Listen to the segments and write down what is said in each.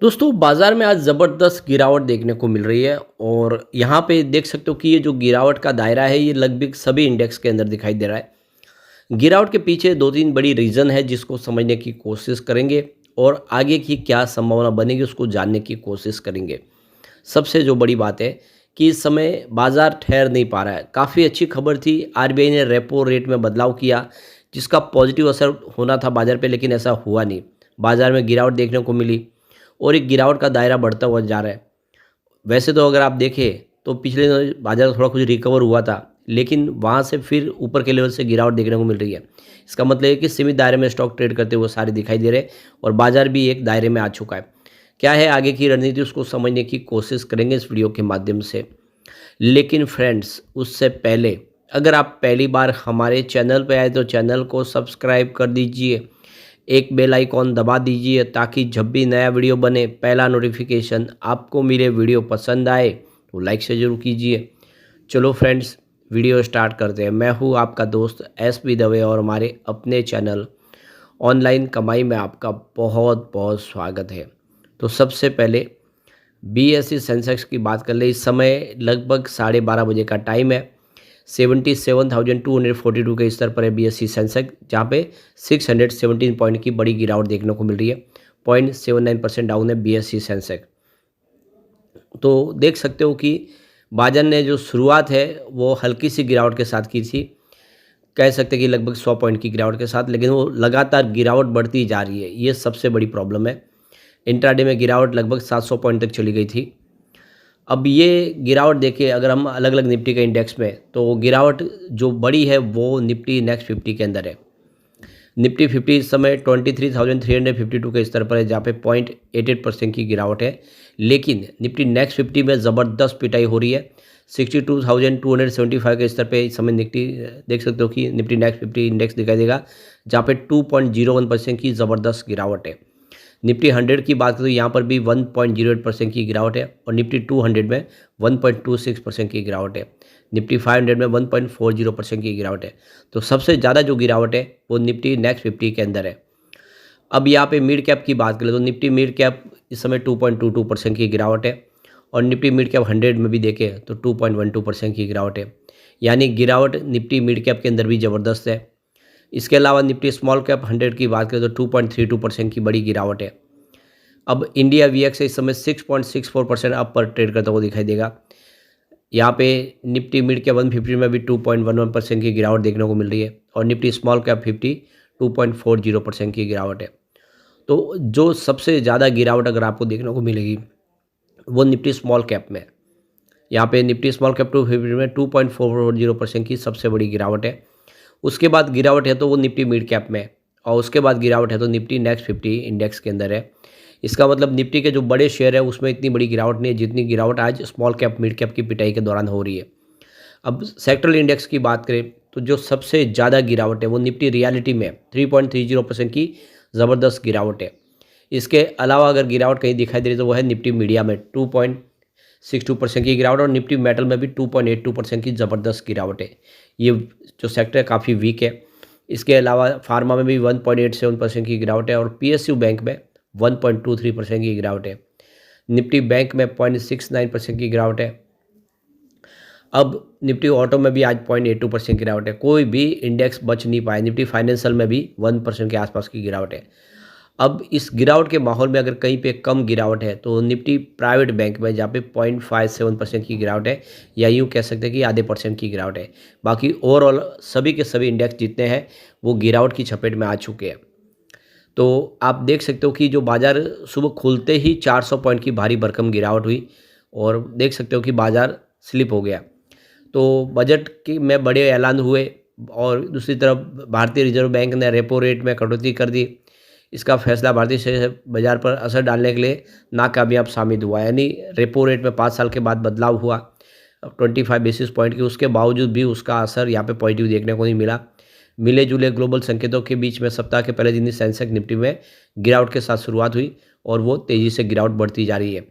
दोस्तों बाज़ार में आज ज़बरदस्त गिरावट देखने को मिल रही है और यहाँ पे देख सकते हो कि ये जो गिरावट का दायरा है ये लगभग सभी इंडेक्स के अंदर दिखाई दे रहा है। गिरावट के पीछे 2-3 बड़ी रीज़न है जिसको समझने की कोशिश करेंगे और आगे की क्या संभावना बनेगी उसको जानने की कोशिश करेंगे। सबसे जो बड़ी बात है कि इस समय बाज़ार ठहर नहीं पा रहा है। काफ़ी अच्छी खबर थी, आरबीआई ने रेपो रेट में बदलाव किया जिसका पॉजिटिव असर होना था बाज़ार पे, लेकिन ऐसा हुआ नहीं। बाज़ार में गिरावट देखने को मिली और एक गिरावट का दायरा बढ़ता हुआ जा रहा है। वैसे तो अगर आप देखें तो पिछले दिनों बाज़ार थोड़ा कुछ रिकवर हुआ था, लेकिन वहाँ से फिर ऊपर के लेवल से गिरावट देखने को मिल रही है। इसका मतलब है कि सीमित दायरे में स्टॉक ट्रेड करते हुए सारे दिखाई दे रहे हैं और बाज़ार भी एक दायरे में आ चुका है। क्या है आगे की रणनीति उसको समझने की कोशिश करेंगे इस वीडियो के माध्यम से। लेकिन फ्रेंड्स उससे पहले अगर आप पहली बार हमारे चैनल पे आए तो चैनल को सब्सक्राइब कर दीजिए, एक बेल आइकॉन दबा दीजिए ताकि जब भी नया वीडियो बने पहला नोटिफिकेशन आपको मिले। वीडियो पसंद आए तो लाइक से ज़रूर कीजिए। चलो फ्रेंड्स वीडियो स्टार्ट करते हैं। मैं हूँ आपका दोस्त एस.पी. दवे और हमारे अपने चैनल ऑनलाइन कमाई में आपका बहुत बहुत स्वागत है। तो सबसे पहले बीएसई सेंसेक्स की बात कर ले। इस समय लगभग 12:30 बजे का टाइम है। 77,242 के स्तर पर है बीएसई सेंसेक्स, जहाँ पे 617 पॉइंट की बड़ी गिरावट देखने को मिल रही है। 0.79% डाउन है बीएसई सेंसेक्स। तो देख सकते हो कि बाजार ने जो शुरुआत है वो हल्की सी गिरावट के साथ की थी। कह सकते हैं कि लगभग 100 पॉइंट की गिरावट के साथ, लेकिन वो लगातार गिरावट बढ़ती जा रही है। ये सबसे बड़ी प्रॉब्लम है। इंट्राडे में गिरावट लगभग 700 पॉइंट तक चली गई थी। अब ये गिरावट देखिए अगर हम अलग-अलग निफ्टी के इंडेक्स में, तो गिरावट जो बड़ी है वो निफ्टी नेक्स्ट 50 के अंदर है। निफ्टी 50 इस समय 23,352 के स्तर पर है, जहाँ पे 0.88% की गिरावट है। लेकिन निफ्टी नेक्स्ट 50 में ज़बरदस्त पिटाई हो रही है। 62,275 के स्तर पे इस समय निफ्टी देख सकते हो कि निफ्टी नेक्स्ट 50 इंडेक्स दिखाई देगा, जहाँ पे 2.01% की ज़बरदस्त गिरावट है। निफ्टी 100 की बात करें तो यहाँ पर भी 1.08% की गिरावट है और निफ्टी 200 में 1.26% की गिरावट है। निफ्टी 500 में 1.40% की गिरावट है। तो सबसे ज़्यादा जो गिरावट है वो निफ्टी नेक्स्ट 50 के अंदर है। अब यहाँ पे मिड कैप की बात करें तो निफ्टी मिड कैप इस समय 2.22% की गिरावट है और निफ्टी मिड कैप 100 में भी देखें तो 2.12% की गिरावट है। यानी गिरावट निफ्टी मिड कैप के अंदर भी ज़बरदस्त है। इसके अलावा निफ्टी स्मॉल कैप 100 की बात करें तो 2.32% की बड़ी गिरावट है। अब इंडिया वीएक्स इस समय 6.64% अप पर ट्रेड करता हुआ दिखाई देगा। यहाँ पे निफ्टी मिड कैप 150 में भी 2.11% की गिरावट देखने को मिल रही है और निफ्टी स्मॉल कैप 50 2.40% की गिरावट है। तो जो सबसे ज़्यादा गिरावट अगर आपको देखने को मिलेगी वो निफ्टी स्मॉल कैप में। यहाँ पे निफ्टी स्मॉल कैप 250 में 2.40% की सबसे बड़ी गिरावट है। उसके बाद गिरावट है तो वो निफ्टी मिड कैप में, और उसके बाद गिरावट है तो निफ्टी नेक्स्ट 50 इंडेक्स के अंदर है। इसका मतलब निफ्टी के जो बड़े शेयर है उसमें इतनी बड़ी गिरावट नहीं है जितनी गिरावट आज स्मॉल कैप मिड कैप की पिटाई के दौरान हो रही है। अब सेक्टरल इंडेक्स की बात करें तो जो सबसे ज़्यादा गिरावट है वो निफ्टी रियलिटी में 3.30% की ज़बरदस्त गिरावट है। इसके अलावा अगर गिरावट कहीं दिखाई दे रही तो वो है निफ्टी मीडिया में 2.62% की गिरावट और निफ्टी मेटल में भी 2.82% की ज़बरदस्त गिरावट है। ये जो सेक्टर है काफ़ी वीक है। इसके अलावा फार्मा में भी 1.87% की गिरावट है और पीएसयू बैंक में 1.23% की गिरावट है। निफ्टी बैंक में 0.69% की गिरावट है। अब निफ्टी ऑटो में भी आज 0.82% की गिरावट है। कोई भी इंडेक्स बच नहीं पाया। निफ्टी फाइनेंशियल में भी 1% के आसपास की गिरावट है। अब इस गिरावट के माहौल में अगर कहीं पे कम गिरावट है तो निफ्टी प्राइवेट बैंक में, जहाँ पे 0.57% की गिरावट है, या यूँ कह सकते हैं कि आधे परसेंट की गिरावट है। बाकी ओवरऑल सभी के सभी इंडेक्स जितने हैं वो गिरावट की चपेट में आ चुके हैं। तो आप देख सकते हो कि जो बाज़ार सुबह खुलते ही 400 पॉइंट की भारी भरकम गिरावट हुई और देख सकते हो कि बाज़ार स्लिप हो गया। तो बजट की में बड़े ऐलान हुए और दूसरी तरफ भारतीय रिजर्व बैंक ने रेपो रेट में कटौती कर दी। इसका फैसला भारतीय शेयर बाज़ार पर असर डालने के लिए नाकामयाब साबित हुआ। यानी रेपो रेट में 5 साल के बाद बदलाव हुआ 25 बेसिस पॉइंट की, उसके बावजूद भी उसका असर यहाँ पे पॉजिटिव देखने को नहीं मिला। मिले जुले ग्लोबल संकेतों के बीच में सप्ताह के पहले दिन ही सेंसेक्स निफ्टी में गिरावट के साथ शुरुआत हुई और वो तेज़ी से गिरावट बढ़ती जा रही है।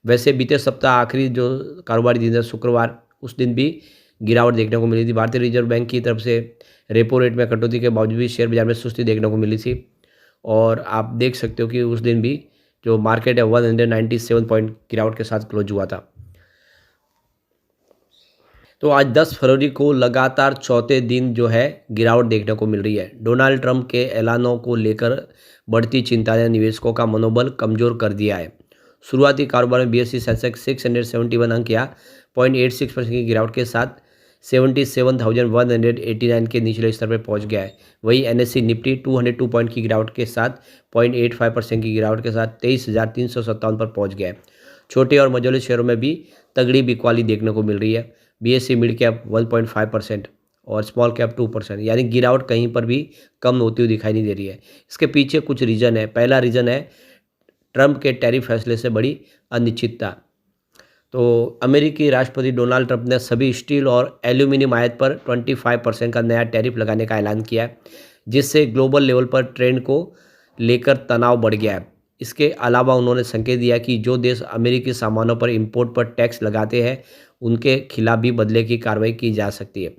वैसे बीते सप्ताह आखिरी जो कारोबारी दिन है शुक्रवार, उस दिन भी गिरावट देखने को मिली थी। भारतीय रिजर्व बैंक की तरफ से रेपो रेट में कटौती के बावजूद भी शेयर बाजार में सुस्ती देखने को मिली थी और आप देख सकते हो कि उस दिन भी जो मार्केट है 197 पॉइंट गिरावट के साथ क्लोज हुआ था। तो आज 10 फरवरी को लगातार चौथे दिन जो है गिरावट देखने को मिल रही है। डोनाल्ड ट्रंप के ऐलानों को लेकर बढ़ती चिंता ने निवेशकों का मनोबल कमजोर कर दिया है। शुरुआती कारोबार में बीएसई सेंसेक्स 671 अंक या 0.86% की गिरावट के साथ 77,189 के निचले स्तर पर पहुंच गया है। वहीं एनएससी निफ्टी 202 पॉइंट की गिरावट के साथ 0.85% की गिरावट के साथ 23,357 पर पहुंच गया है। छोटे और मझोले शेयरों में भी तगड़ी बिकवाली देखने को मिल रही है। बीएसई मिड कैप 1.5% और स्मॉल कैप 2%, यानी गिरावट कहीं पर भी कम होती हुई दिखाई नहीं दे रही है। इसके पीछे कुछ रीज़न है। पहला रीज़न है ट्रंप के टैरिफ फैसले से बड़ी अनिश्चितता। तो अमेरिकी राष्ट्रपति डोनाल्ड ट्रंप ने सभी स्टील और एल्यूमिनियम आयात पर 25% का नया टैरिफ लगाने का ऐलान किया है, जिससे ग्लोबल लेवल पर ट्रेंड को लेकर तनाव बढ़ गया है। इसके अलावा उन्होंने संकेत दिया कि जो देश अमेरिकी सामानों पर इंपोर्ट पर टैक्स लगाते हैं उनके खिलाफ भी बदले की कार्रवाई की जा सकती है।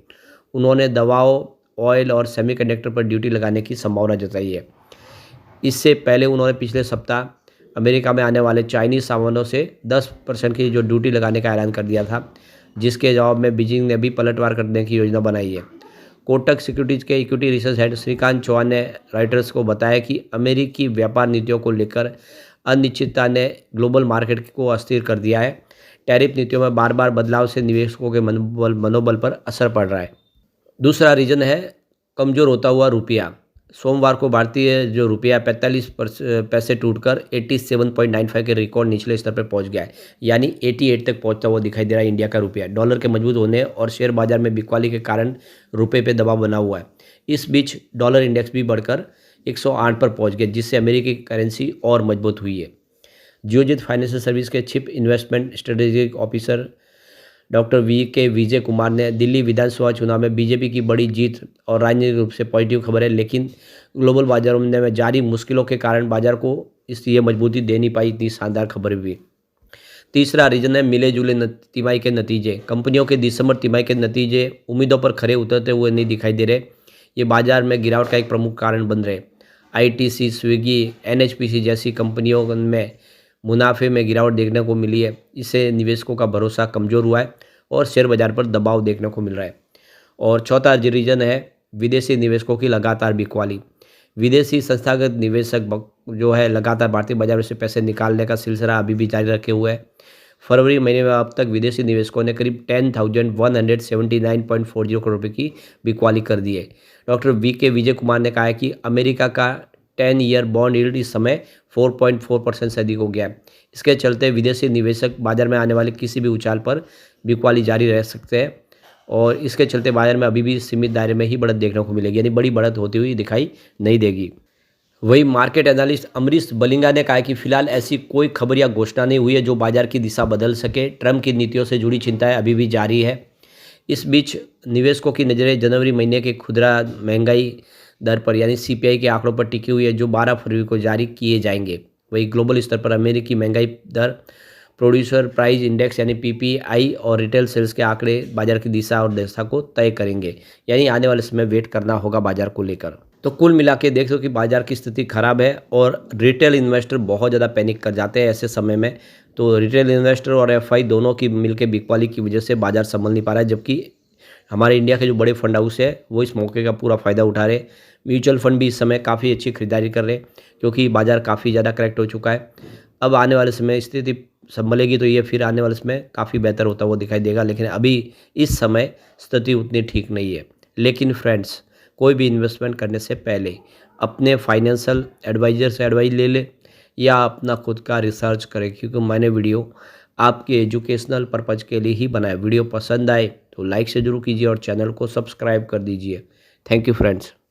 उन्होंने दवाओं, ऑयल और सेमीकंडक्टर पर ड्यूटी लगाने की संभावना जताई है। इससे पहले उन्होंने पिछले सप्ताह अमेरिका में आने वाले चाइनीज़ सामानों से 10% की जो ड्यूटी लगाने का ऐलान कर दिया था, जिसके जवाब में बीजिंग ने भी पलटवार करने की योजना बनाई है। कोटक सिक्योरिटीज के equity research head Shrikant Chauhan ने रॉयटर्स को बताया कि अमेरिकी व्यापार नीतियों को लेकर अनिश्चितता ने ग्लोबल मार्केट को अस्थिर कर दिया है। टैरिफ नीतियों में बार बार बदलाव से निवेशकों के मनोबल पर असर पड़ रहा है। दूसरा रीजन है कमज़ोर होता हुआ रुपया। सोमवार को भारतीय जो रुपया 45 पैसे टूटकर 87.95 के रिकॉर्ड निचले स्तर पर पहुंच गया है, यानी 88 तक पहुंचता हुआ दिखाई दे रहा है इंडिया का रुपया। डॉलर के मजबूत होने और शेयर बाजार में बिकवाली के कारण रुपये पे दबाव बना हुआ है। इस बीच डॉलर इंडेक्स भी बढ़कर 108 पर पहुँच गया, जिससे अमेरिकी करेंसी और मजबूत हुई है। जियोजित फाइनेंशियल सर्विस के chief investment strategic officer doctor के विजय कुमार ने दिल्ली विधानसभा चुनाव में बीजेपी की बड़ी जीत और राजनीतिक रूप से पॉजिटिव खबर है, लेकिन ग्लोबल बाजारों में जारी मुश्किलों के कारण बाजार को इसलिए मजबूती दे नहीं पाई इतनी शानदार खबर भी। तीसरा रीजन है मिले जुले तिमाही के नतीजे। कंपनियों के दिसंबर तिमाही के नतीजे उम्मीदों पर खरे उतरते हुए नहीं दिखाई दे रहे। ये बाजार में गिरावट का एक प्रमुख कारण बन रहे। आईटीसी, स्विगी, एनएचपीसी जैसी कंपनियों में मुनाफे में गिरावट देखने को मिली है। इससे निवेशकों का भरोसा कमज़ोर हुआ है और शेयर बाजार पर दबाव देखने को मिल रहा है। और चौथा रीजन है विदेशी निवेशकों की लगातार बिकवाली। विदेशी संस्थागत निवेशक जो है लगातार भारतीय बाजार से पैसे निकालने का सिलसिला अभी भी जारी रखे हुए है। फरवरी महीने में अब तक विदेशी निवेशकों ने करीब 10,179.40 करोड़ रुपये की बिकवाली कर दी है। डॉक्टर के विजय कुमार ने कहा है कि अमेरिका का 10 ईयर बॉन्ड यील्ड इस समय 4.4% से अधिक हो गया है। इसके चलते विदेशी निवेशक बाजार में आने वाले किसी भी उछाल पर बिकवाली जारी रह सकते हैं और इसके चलते बाजार में अभी भी सीमित दायरे में ही बढ़त देखने को मिलेगी, यानी बड़ी बढ़त होती हुई दिखाई नहीं देगी। वही मार्केट एनालिस्ट अमरीश बलिंगा ने कहा कि फिलहाल ऐसी कोई खबर या घोषणा नहीं हुई है जो बाजार की दिशा बदल सके। ट्रंप की नीतियों से जुड़ी चिंताएं अभी भी जारी है। इस बीच निवेशकों की नज़रें जनवरी महीने के खुदरा महंगाई दर पर यानी सीपीआई के आंकड़ों पर टिकी हुई है, जो 12 फरवरी को जारी किए जाएंगे। वही ग्लोबल स्तर पर अमेरिकी महंगाई दर, प्रोड्यूसर प्राइस इंडेक्स यानी पीपीआई और रिटेल सेल्स के आंकड़े बाजार की दिशा और दशा को तय करेंगे, यानी आने वाले समय वेट करना होगा बाजार को लेकर। तो कुल मिला के देख दो कि बाजार की स्थिति खराब है और रिटेल इन्वेस्टर बहुत ज़्यादा पैनिक कर जाते हैं ऐसे समय में। तो रिटेल इन्वेस्टर और एफआई दोनों की मिलकर बिकवाली की वजह से बाजार संभल नहीं पा रहा है, जबकि हमारे इंडिया के जो बड़े फंड हाउस है वो इस मौके का पूरा फ़ायदा उठा रहे। म्यूचुअल फंड भी इस समय काफ़ी अच्छी खरीदारी कर रहे क्योंकि बाजार काफ़ी ज़्यादा करेक्ट हो चुका है। अब आने वाले समय स्थिति संभलेगी तो ये फिर आने वाले समय काफ़ी बेहतर होता हुआ दिखाई देगा, लेकिन अभी इस समय स्थिति उतनी ठीक नहीं है। लेकिन फ्रेंड्स, कोई भी इन्वेस्टमेंट करने से पहले अपने फाइनेंशियल एडवाइज़र से एडवाइस ले ले या अपना खुद का रिसर्च करें, क्योंकि मैंने वीडियो आपके एजुकेशनल पर्पज़ के लिए ही बनाया। वीडियो पसंद आए तो लाइक से जरूर कीजिए और चैनल को सब्सक्राइब कर दीजिए। Thank you friends.